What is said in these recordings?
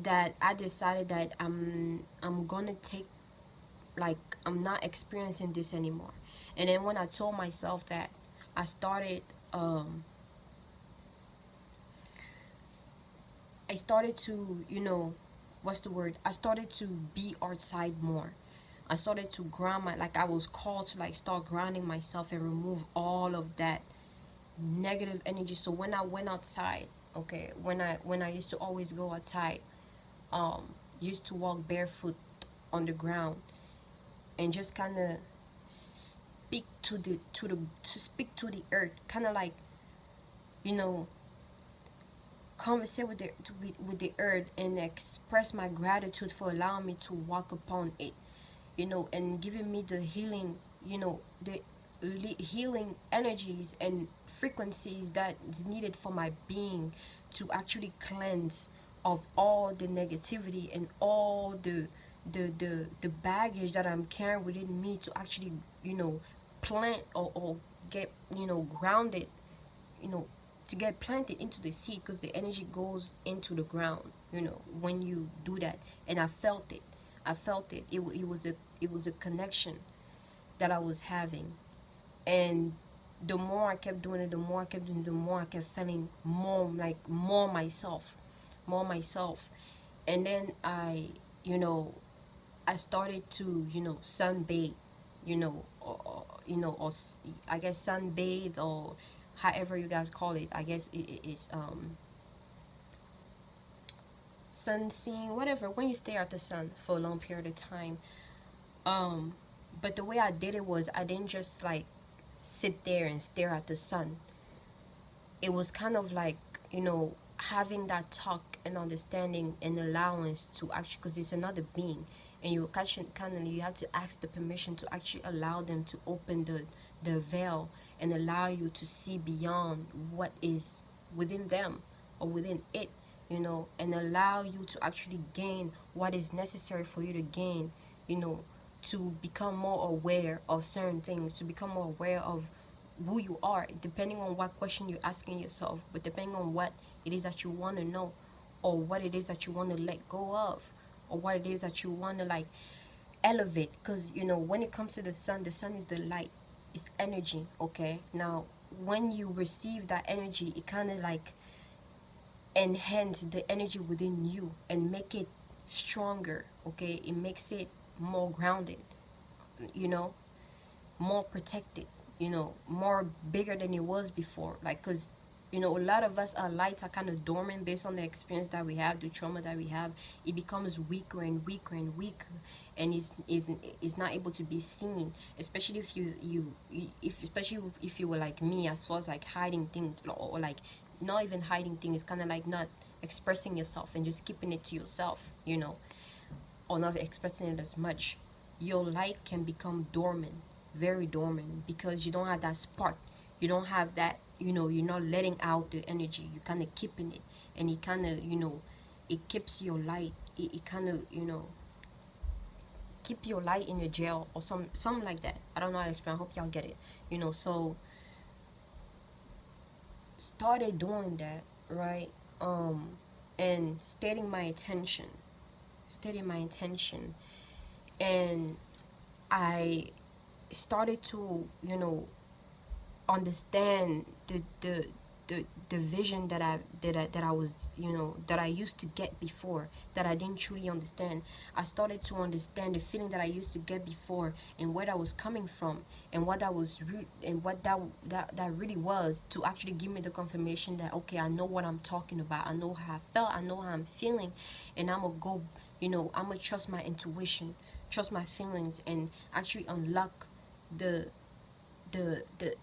that I decided that I'm gonna take, like, I'm not experiencing this anymore. And then when I told myself that, I started um I started to, what's the word? I started to be outside more. I started to ground my, like, I was called to, like, start grounding myself and remove all of that negative energy. So when I went outside, okay, when I used to always go outside, used to walk barefoot on the ground and just kind of speak to speak to the earth, kind of like, you know conversate with the earth and express my gratitude for allowing me to walk upon it, and giving me the healing, the healing energies and frequencies that is needed for my being to actually cleanse of all the negativity and all the baggage that I'm carrying within me, to actually, plant, or get, grounded, you know to get planted into the seed, because the energy goes into the ground, when you do that. And I felt it. It was a connection that I was having. And the more I kept doing it, the more I kept doing it, the more I kept feeling more, like, more myself. And then you know I started to, sunbathe, or I guess sunbathe, or however you guys call it. I guess it is sun seeing, whatever, when you stare at the sun for a long period of time. Um, but the way I did it was, I didn't just, like, sit there and stare at the sun. It was kind of like, having that talk and understanding and allowance to actually, because it's another being, and you kind of, you have to ask the permission to actually allow them to open the veil and allow you to see beyond what is within them or within it, and allow you to actually gain what is necessary for you to gain, you know to become more aware of certain things, to become more aware of who you are, depending on what question you're asking yourself, but depending on what it is that you want to know, or what it is that you want to let go of, or what it is that you want to, like, elevate. Because, when it comes to the sun is the light, it's energy. Okay, now, when you receive that energy, it kind of, like, enhance the energy within you and make it stronger. Okay, it makes it more grounded, you know more protected, more bigger than it was before. Like, because, a lot of us, our lights are kind of dormant based on the experience that we have, the trauma that we have. It becomes weaker and weaker and weaker, and is not able to be seen. Especially if especially if you were like me, as far as, like, hiding things, or like, not even hiding things, kind of like not expressing yourself and just keeping it to yourself, or not expressing it as much. Your light can become dormant, very dormant, because you don't have that spark. You don't have that, you're not letting out the energy. You're kind of keeping it. And it kind of, it keeps your light. It kind of, keep your light in your jail, or something like that. I don't know how to explain. I hope y'all get it. So started doing that, right? And stating my intention, and I started to, understand the vision that I was, that I used to get before, that I didn't truly understand. I started to understand the feeling that I used to get before, and where that was coming from, and what that was and what that really was, to actually give me the confirmation that, okay, I know what I'm talking about. I know how I felt. I know how I'm feeling, and I'm gonna go. I'm gonna trust my intuition, trust my feelings, and actually unlock the the the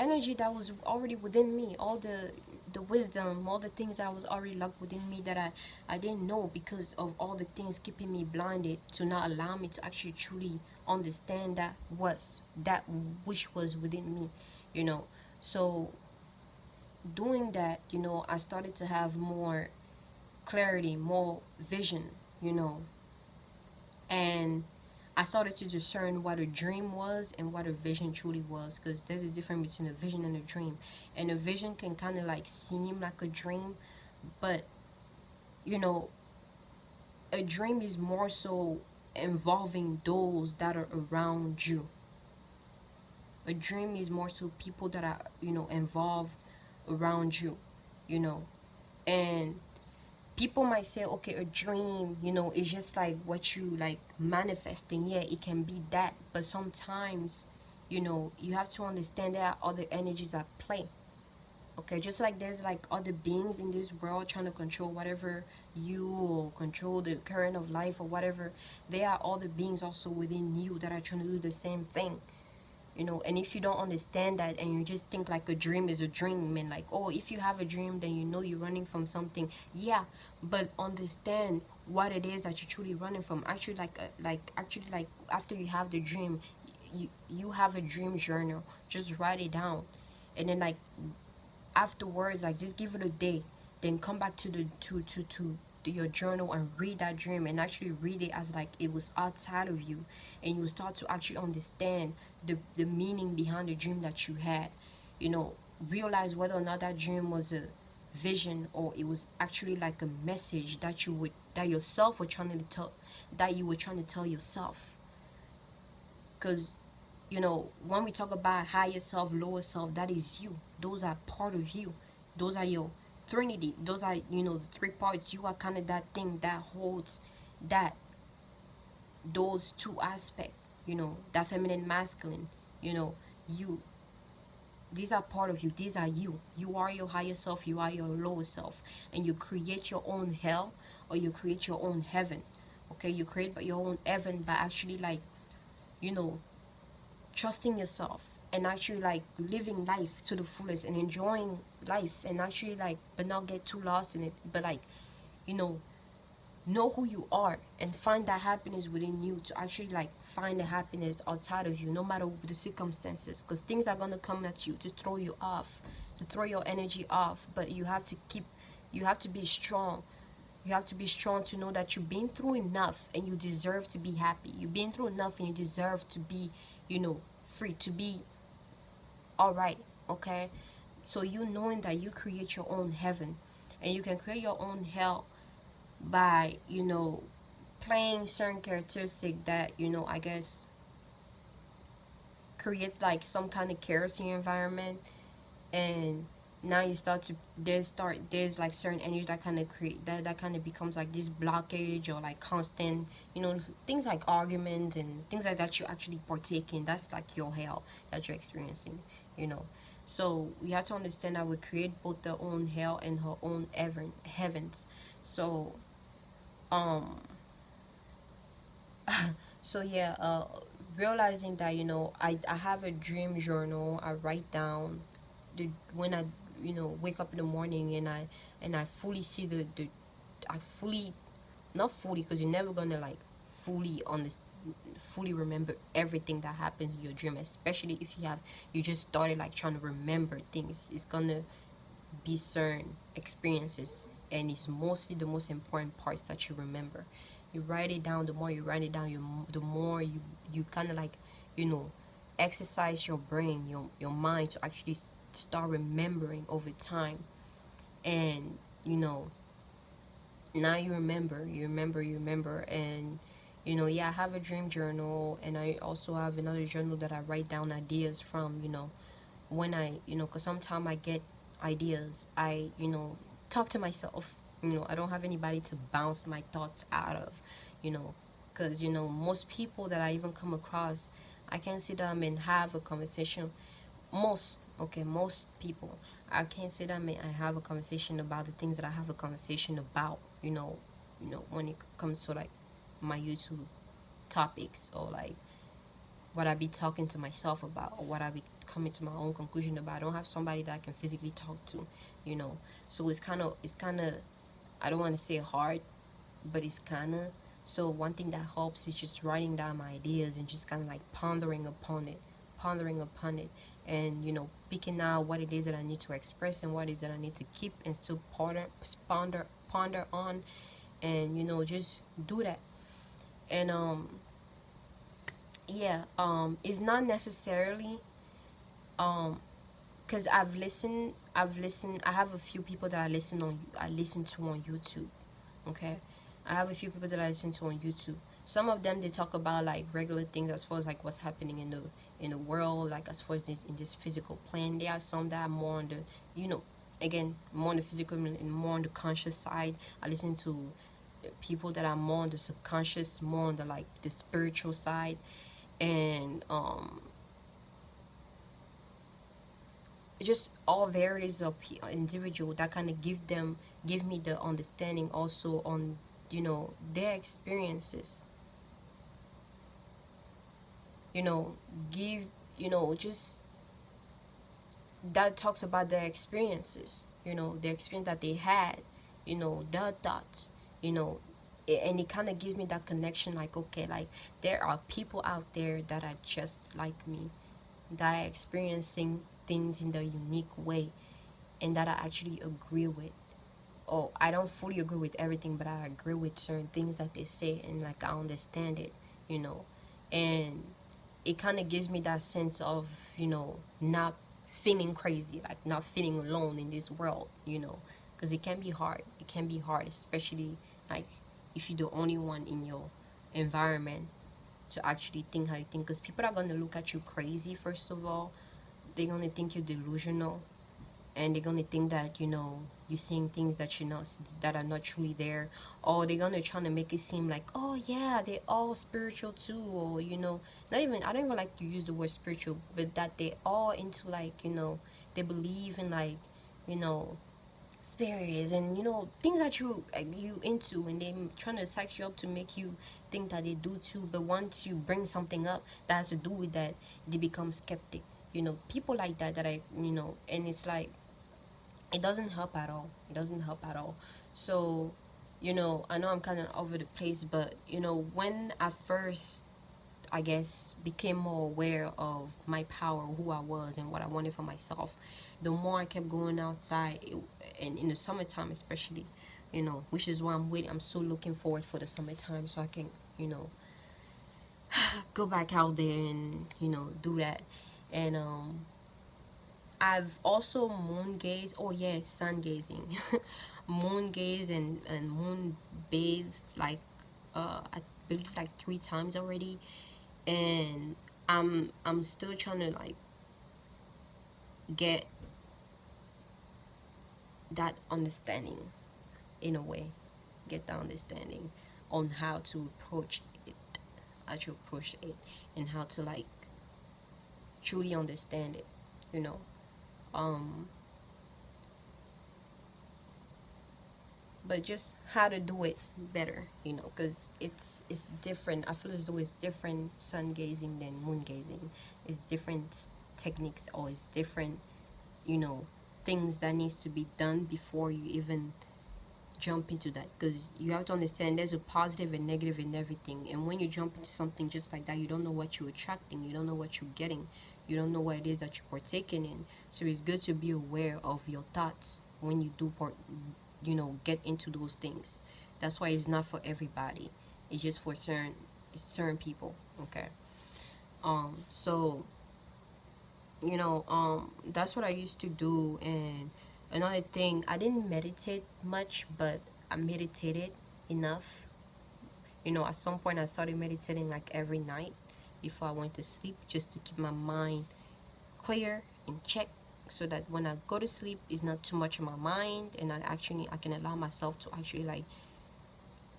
energy that was already within me, all the wisdom, all the things that was already locked within me, that I didn't know, because of all the things keeping me blinded, to not allow me to actually truly understand that which was within me, so doing that, I started to have more clarity, more vision, you know and I started to discern what a dream was and what a vision truly was, because there's a difference between a vision and a dream. And a vision can kind of, like, seem like a dream, but you know, a dream is more so involving those that are around you. A dream is more so people that are, you know, involved around you, you know. And people might say, okay, a dream, you know, is just like what you like manifesting. Yeah, it can be that, but sometimes, you know, you have to understand there are other energies at play. Okay, just like there's like other beings in this world trying to control whatever you, or control the current of life or whatever, there are other beings also within you that are trying to do the same thing, you know. And if you don't understand that, and you just think like a dream is a dream, and like, oh, if you have a dream, then you know you're running from something. Yeah, but understand what it is that you're truly running from. Actually, actually, like after you have the dream, you have a dream journal. Just write it down, and then like afterwards, like just give it a day, then come back to the to your journal and read that dream, and actually read it as like it was outside of you, and you start to actually understand the meaning behind the dream that you had, you know. Realize whether or not that dream was a vision, or it was actually like a message that you would, that yourself were trying to tell, that you were trying to tell yourself. Because, you know, when we talk about higher self, lower self, that is you. Those are part of you. Those are your trinity. Those are, you know, the three parts. You are kind of that thing that holds that, those two aspects, you know, that feminine, masculine, you know, you. These are part of you. These are you. You are your higher self. You are your lower self. And you create your own hell, or you create your own heaven. Okay, you create your own heaven by actually like, you know, trusting yourself, and actually like living life to the fullest, and enjoying life, and actually like, but not get too lost in it, but like, you know who you are, and find that happiness within you, to actually like find the happiness outside of you, no matter the circumstances, because things are going to come at you to throw you off, to throw your energy off. But you have to keep, you have to be strong. You have to be strong to know that you've been through enough, and you deserve to be happy. You've been through enough, and you deserve to be, you know, free, to be all right. Okay, so you knowing that you create your own heaven, and you can create your own hell by, you know, playing certain characteristic that, you know, I guess creates like some kind of chaos in your environment. And now you start to, there's like certain energy that kind of create that kind of becomes like this blockage, or like constant, you know, things like arguments and things like that you actually partake in. That's like your hell that you're experiencing, you know. So we have to understand that we create both their own hell and her own heavens. So um so yeah, realizing that, you know, I have a dream journal. I write down the, when I, you know, wake up in the morning, and I fully see the I fully, not fully, because you're never gonna like fully on this, fully remember everything that happens in your dream, especially if you have, you just started like trying to remember things. It's gonna be certain experiences, and it's mostly the most important parts that you remember. You write it down. The more you write it down, the more you kind of like, you know, exercise your brain, your mind, to actually start remembering over time. And, you know, now you remember. And, you know, yeah, I have a dream journal, and I also have another journal that I write down ideas from, you know, when I, you know, because sometimes I get ideas, I, you know, talk to myself. You know, I don't have anybody to bounce my thoughts out of, you know, because, you know, most people that I even come across, I can sit them and have a conversation. Most people, I can't sit them and I have a conversation about the things that I have a conversation about, you know, when it comes to like my YouTube topics, or like what I be talking to myself about, or what I be coming to my own conclusion about. I don't have somebody that I can physically talk to, you know. So it's kind of, I don't want to say hard, but it's kind of. So one thing that helps is just writing down my ideas, and just kind of like pondering upon it, and, you know, picking out what it is that I need to express, and what it is that I need to keep and still ponder on, and, you know, just do that. And yeah, it's not necessarily because I've listened. I have a few people that I listen to on YouTube. Okay, I have a few people that I listen to on YouTube. Some of them, they talk about like regular things as far as like what's happening in the world, like as far as this in this physical plane. There are some that are more on the, you know, again, more on the physical and more on the conscious side. I listen to people that are more on the subconscious, more on the like the spiritual side. And just all varieties of individual that kind of give me the understanding also on, you know, their experiences, you know, give, you know, just that talks about their experiences, you know, the experience that they had, you know, their thoughts, you know, and it kind of gives me that connection, like, okay, like there are people out there that are just like me, that are experiencing things in their unique way, and that I actually agree with. Oh, I don't fully agree with everything, but I agree with certain things that they say, and like I understand it, you know. And it kind of gives me that sense of, you know, not feeling crazy, like not feeling alone in this world, you know, because it can be hard. It can be hard, especially like if you're the only one in your environment to actually think how you think, because people are going to look at you crazy. First of all, they're going to think you're delusional, and they're gonna think that, you know, you're seeing things that you're not, that are not truly there, or they're gonna try to make it seem like, oh yeah, they're all spiritual too, or, you know, not even, I don't even like to use the word spiritual, but that they all into like, you know, they believe in like, you know, spirits, and, you know, things that you into, and they trying to psych you up to make you think that they do too. But once you bring something up that has to do with that, they become skeptic, you know, people like that, that I, you know. And it's like, it doesn't help at all. It doesn't help at all. So, you know, I know I'm kind of over the place, but, you know, when I first, I guess, became more aware of my power, who I was, and what I wanted for myself, the more I kept going outside, and in the summertime especially, you know, which is why I'm so looking forward for the summertime, so I can, you know, go back out there and, you know, do that. And I've also moon gaze. Oh yeah, sun gazing, moon gaze and moon bathe, like I believe like 3 times already, and I'm still trying to like get that understanding in a way, get that understanding on how to approach it, how to approach it, and how to like truly understand it, you know. Um, but just how to do it better, you know, because it's different. I feel as though it's different sun gazing than moon gazing. It's different techniques, or it's different, you know, things that needs to be done before you even jump into that, because you have to understand there's a positive and negative in everything. And when you jump into something just like that, you don't know what you're attracting, you don't know what you're getting, you don't know what it is that you're partaking in. So it's good to be aware of your thoughts when you do you know, get into those things. That's why it's not for everybody, it's just for certain people. Okay. So, you know, that's what I used to do. And another thing, I didn't meditate much, but I meditated enough. You know, at some point I started meditating like every night before I went to sleep, just to keep my mind clear and check, so that when I go to sleep, it's not too much in my mind, and I can allow myself to actually like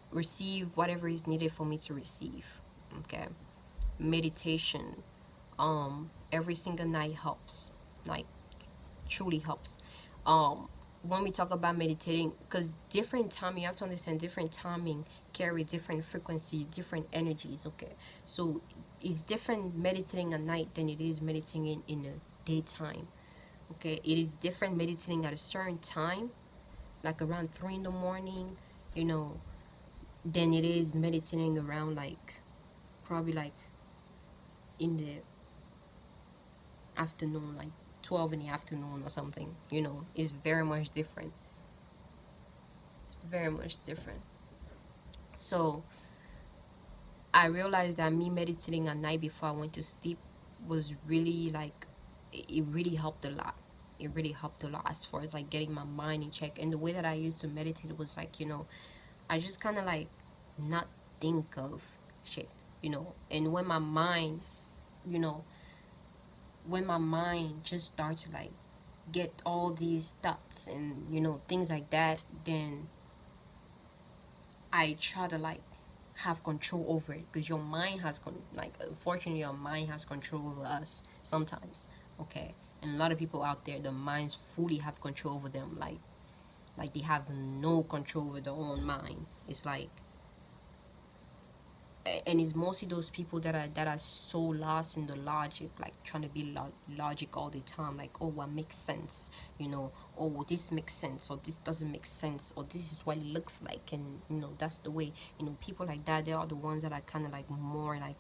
receive whatever is needed for me to receive. Okay. Meditation, every single night helps, like truly helps. When we talk about meditating, because different timing, you have to understand different timing carry different frequencies, different energies. Okay, so it's different meditating at night than it is meditating in the daytime. Okay, it is different meditating at a certain time, like around 3 in the morning, you know, than it is meditating around like probably like in the afternoon, like 12 in the afternoon or something. You know, it's very much different. It's very much different. So I realized that me meditating at night before I went to sleep was really like, it really helped a lot. It really helped a lot as far as like getting my mind in check. And the way that I used to meditate was like, you know, I just kind of like not think of shit, and when my mind, you know when my mind just starts to like get all these thoughts and things like that, then I try to like have control over it, because your mind has like, unfortunately, your mind has control over us sometimes. Okay, and a lot of people out there, the minds fully have control over them, like they have no control over their own mind. It's like, and it's mostly those people that are so lost in the logic, like trying to be logic all the time, like, oh, what makes sense, oh, this makes sense, or this doesn't make sense, or this is what it looks like, and that's the way, people like that, they are the ones that are kind of like more like,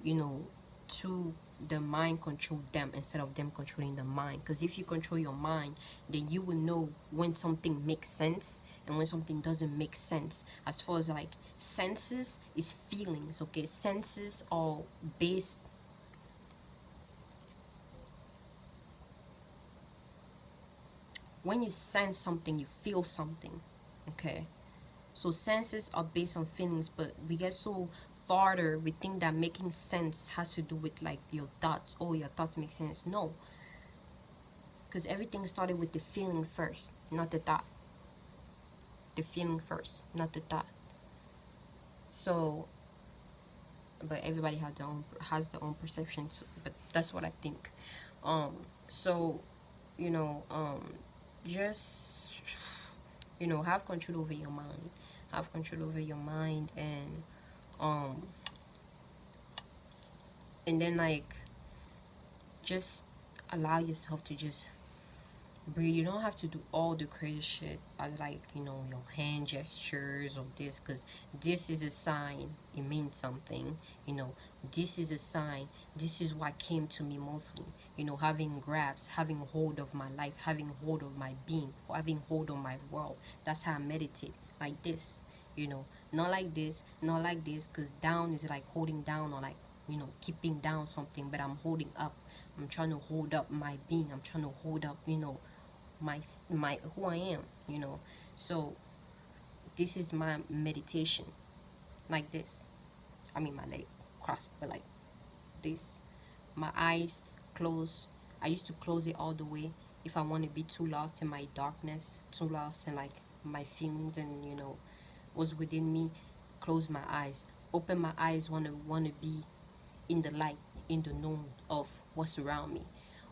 you know to the mind control them instead of them controlling the mind. Because if you control your mind, then you will know when something makes sense and when something doesn't make sense. As far as like senses is feelings, okay? Senses are based, when you sense something, you feel something, okay? So senses are based on feelings, but we get so farther, we think that making sense has to do with like your thoughts. Oh, your thoughts make sense. No, because everything started with the feeling first, not the thought. The feeling first, not the thought. So, but everybody has their own perceptions. But that's what I think. So, you know, just have control over your mind. Have control over your mind, um, and then like just allow yourself to just breathe. You don't have to do all the crazy shit as like your hand gestures or this, because this is a sign, it means something. This is a sign, this is what came to me mostly. Having grabs, having hold of my life, having hold of my being, having hold of my world. That's how I meditate, like this. Not like this, not like this, because down is like holding down, or like keeping down something, but I'm holding up. I'm trying to hold up my being. I'm trying to hold up my who I am. So this is my meditation, like this. I mean, my leg crossed, but like this. My eyes closed. I used to close it all the way if I want to be too lost in my darkness, too lost in like my feelings and what's within me. Close my eyes, open my eyes, wanna be in the light, in the known of what's around me,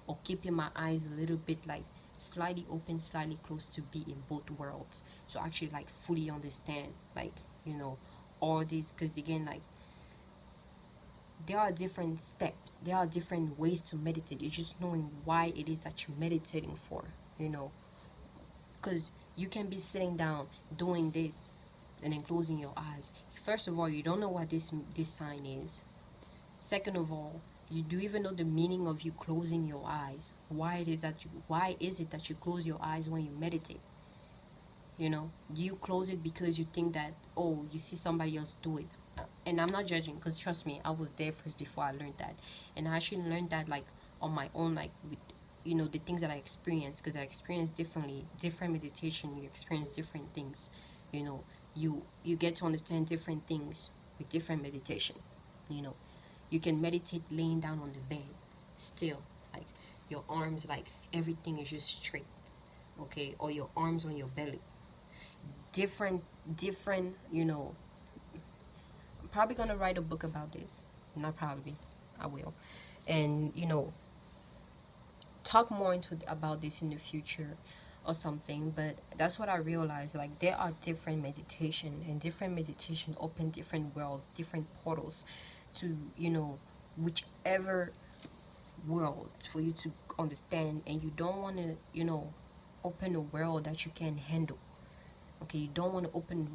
or keeping my eyes a little bit like slightly open, slightly closed, to be in both worlds. So actually like fully understand, like all these, because again, like there are different steps, there are different ways to meditate. It's just knowing why it is that you're meditating for, because you can be sitting down doing this and then closing your eyes. First of all, you don't know what this sign is. Second of all, you do even know the meaning of you closing your eyes. Why is it that you close your eyes when you meditate? You close it because you think that, oh, you see somebody else do it. And I'm not judging, because trust me, I was there first before I learned that. And I actually learned that like on my own, like with the things that I experienced, because I experienced differently. Different meditation, you experience different things. You get to understand different things with different meditation. You can meditate laying down on the bed still, like your arms, like everything is just straight, okay? Or your arms on your belly. Different. I'm probably gonna write a book about this. Not probably, I will. And talk more into about this in the future or something. But that's what I realized, like there are different meditation, and different meditation open different worlds, different portals to whichever world for you to understand. And you don't want to open a world that you can't handle. Okay, you don't want to open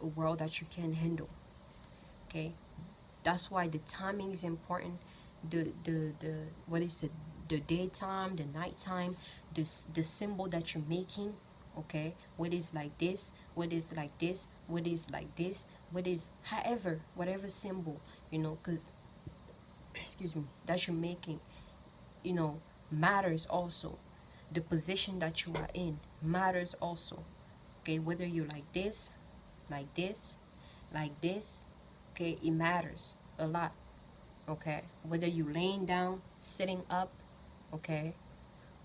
a world that you can't handle. Okay, that's why the timing is important. The what is it, the daytime, the nighttime, the symbol that you're making. Okay, what is like this, what is like this, what is like this, what is however, whatever symbol, because excuse me, that you're making, matters also. The position that you are in matters also. Okay, whether you're like this, like this, okay, it matters a lot. Okay, whether you laying down, sitting up, okay,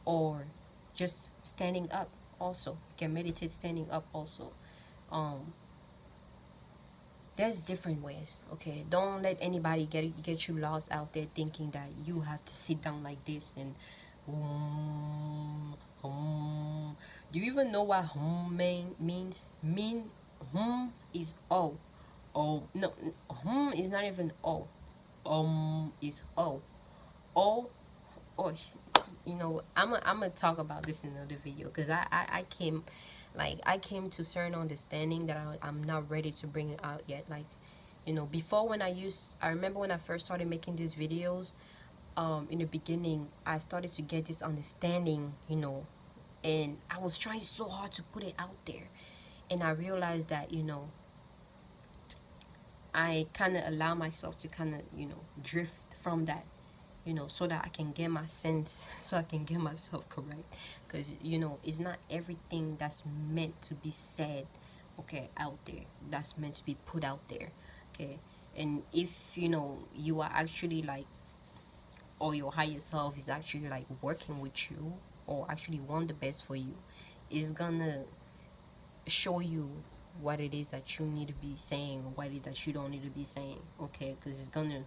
or just standing up. Also, you can meditate standing up also. um there's different ways. Okay, don't let anybody get you lost out there thinking that you have to sit down like this and do you even know what means? Is o. Oh no, is not even o. Is o. O. Oh, you know, I'm gonna talk about this in another video, because I came, like, I came to certain understanding that I'm not ready to bring it out yet. Like, you know, before, I remember when I first started making these videos, in the beginning, I started to get this understanding, you know, and I was trying so hard to put it out there, and I realized that, you know, I kind of allow myself to kind of, you know, drift from that, you know, so that I can get my sense, so I can get myself correct. Because, you know, it's not everything that's meant to be said, okay, out there, that's meant to be put out there, okay. And if, you know, you are actually like, or your higher self is actually like working with you, or actually want the best for you, is gonna show you what it is that you need to be saying, or what it is that you don't need to be saying, okay. Because it's gonna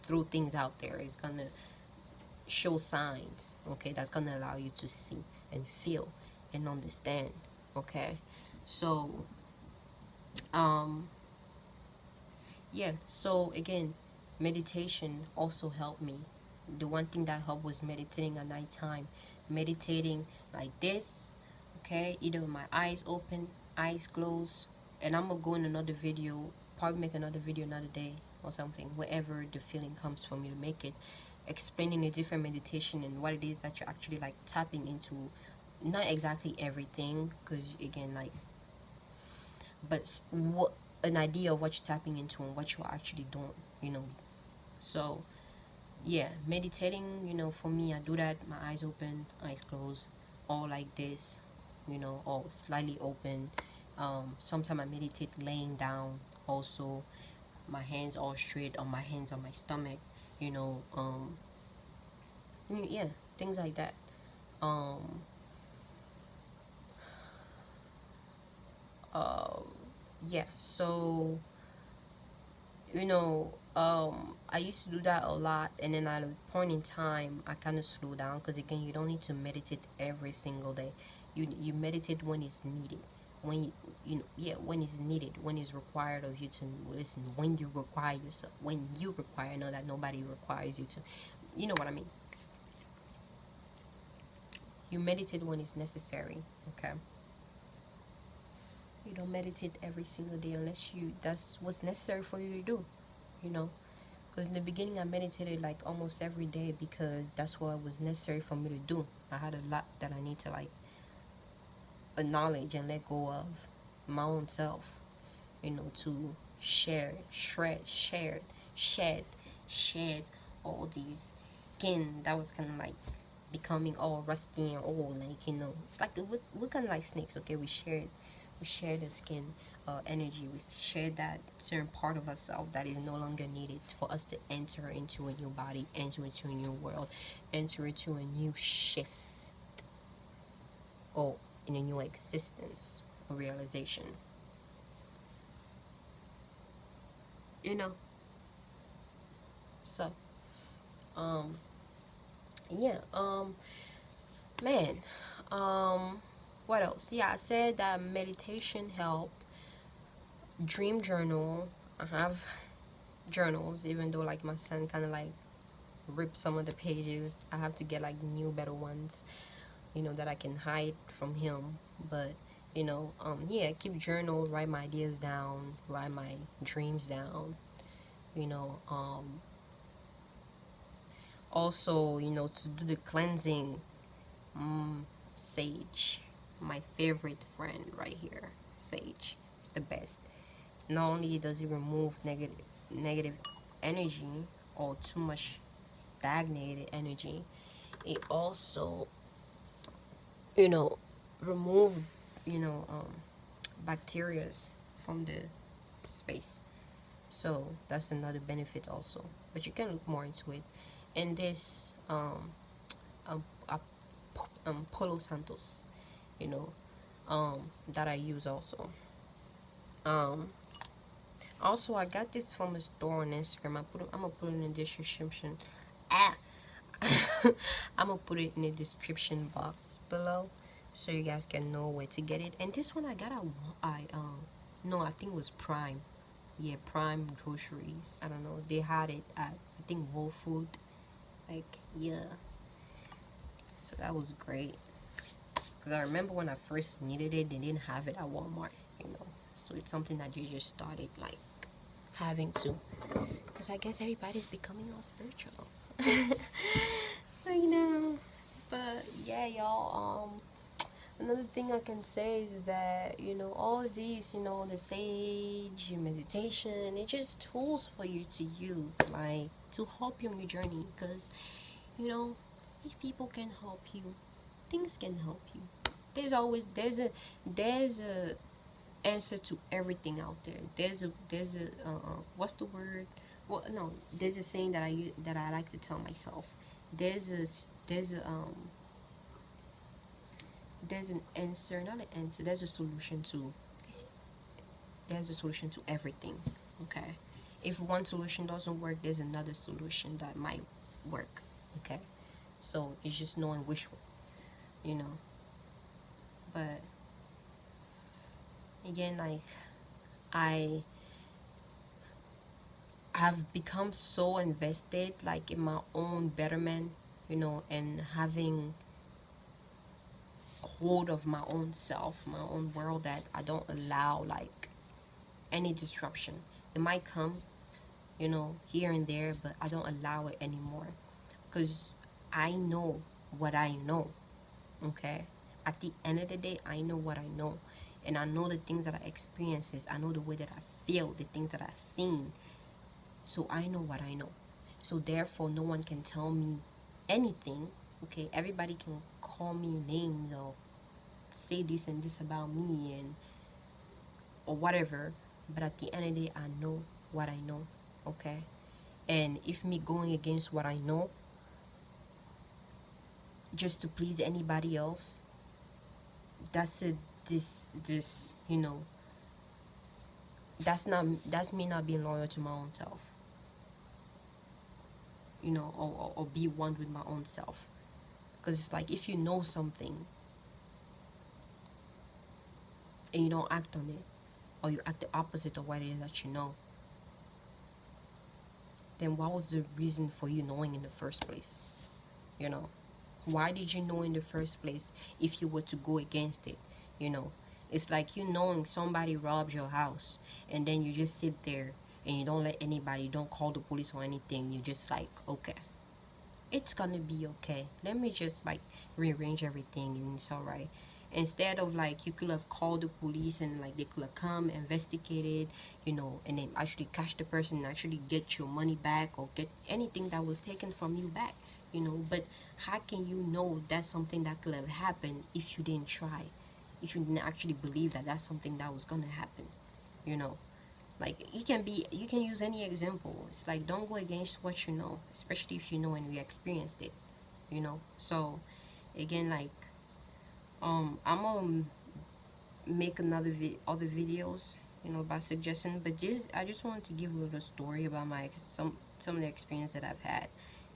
throw things out there, it's gonna show signs, okay, that's gonna allow you to see and feel and understand, okay. So yeah, so again, meditation also helped me. The one thing that helped was meditating at nighttime, meditating like this, okay, either with my eyes open, eyes closed. And I'm gonna go in another video, probably make another video another day or something, wherever the feeling comes for me to make it, explaining a different meditation and what it is that you're actually like tapping into. Not exactly everything, because again, like, but what, an idea of what you're tapping into and what you're actually doing, you know. So yeah, meditating, you know, for me, I do that, my eyes open, eyes closed, all like this, you know, all slightly open. Sometimes I meditate laying down also, my hands all straight, on my hands on my stomach, you know. Yeah, things like that. um uh yeah, so, you know, I used to do that a lot, and then at a point in time I kind of slow down, because again, you don't need to meditate every single day. You meditate when it's needed, when you know, yeah, when it's needed, when it's required of you to listen, when you require yourself, when you require, know that nobody requires you to, you know what I mean. You meditate when it's necessary, okay. You don't meditate every single day unless you, that's what's necessary for you to do, you know. Because in the beginning, I meditated like almost every day, because that's what was necessary for me to do. I had a lot that I need to like acknowledge and let go of my own self, you know, to shed all these skin that was kind of like becoming all rusty and old, like, you know. It's like we're kind of like snakes, okay. We share the skin, energy. We share that certain part of ourselves that is no longer needed for us to enter into a new body, enter into a new world, enter into a new shift, or in a new existence or realization, you know. So yeah, man, what else? Yeah, I said that meditation help. Dream journal. I have journals, even though like my son kind of like ripped some of the pages. I have to get like new, better ones, you know, that I can hide from him. But, you know, yeah, keep journal, write my ideas down, write my dreams down, you know. Also, you know, to do the cleansing, sage, my favorite friend right here. Sage, it's the best. Not only does it remove negative energy, or too much stagnated energy, it also, you know, remove, you know, bacterias from the space. So that's another benefit also, but you can look more into it. And this um, uh, Polo Santos, you know, that I use also. Um, Also, I got this from a store on Instagram. I'm gonna put it in the description. Ah, I'm gonna put it in the description box below, so you guys can know where to get it. And this one I got no, I think it was Prime. Yeah, Prime Groceries. I don't know. They had it at, I think, Whole Food. Like, yeah. So that was great. Cause I remember when I first needed it, they didn't have it at Walmart. You know. So it's something that you just started like having to, because I guess everybody's becoming all spiritual. So but yeah, y'all, another thing I can say is that all of these, the sage meditation, it's just tools for you to use, like, to help you on your journey. Because if people can help you, things can help you. There's a answer to everything out there. There's a what's the word? Well, no, there's a saying that I like to tell myself. There's a there's a there's an answer, not an answer. There's a solution to everything. Okay, if one solution doesn't work, there's another solution that might work. Okay, so it's just knowing which one, But again, like, I have become so invested, like, in my own betterment, and having hold of my own self, my own world, that I don't allow, like, any disruption. It might come, here and there, but I don't allow it anymore. Because I know what I know, okay? At the end of the day, I know what I know. And I know the things that I experience. I know the way that I feel, the things that I've seen. So I know what I know. So therefore, no one can tell me anything. Okay, everybody can call me names or say this and this about me or whatever. But at the end of the day, I know what I know. Okay, and if me going against what I know just to please anybody else, that's a this that's me not being loyal to my own self. Or be one with my own self. Because it's like, if you know something and you don't act on it, or you act the opposite of what it is that you know, then what was the reason for you knowing in the first place? Why did you know in the first place if you were to go against it? It's like you knowing somebody robbed your house, and then you just sit there and you don't let anybody, you don't call the police or anything. You just like, okay, it's gonna be okay, let me just like rearrange everything and it's all right. Instead of, like, you could have called the police and, like, they could have come, investigated, and then actually catch the person and actually get your money back, or get anything that was taken from you back. But how can you know that's something that could have happened if you didn't try, if you didn't actually believe that that's something that was gonna happen? Like, you can use any example. It's like, don't go against what you know, especially if you know and you experienced it. So again, like, I'm gonna make other videos, by suggestion. But I just wanted to give a little story about some of the experience that I've had,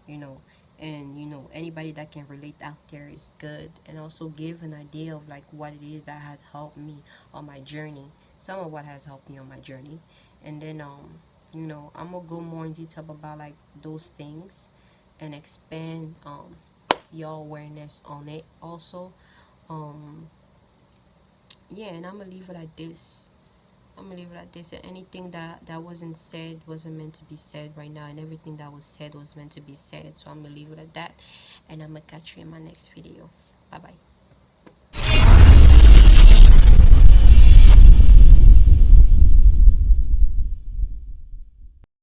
you know and anybody that can relate out there is good, and also give an idea of, like, what it is that has helped me on my journey, some of what has helped me on my journey. And then I'm gonna go more in detail about, like, those things, and expand your awareness on it also. Yeah, and I'm gonna leave it at this. And anything that wasn't said wasn't meant to be said right now, and everything that was said was meant to be said. So I'm gonna leave it at that, and I'm gonna catch you in my next video. Bye bye.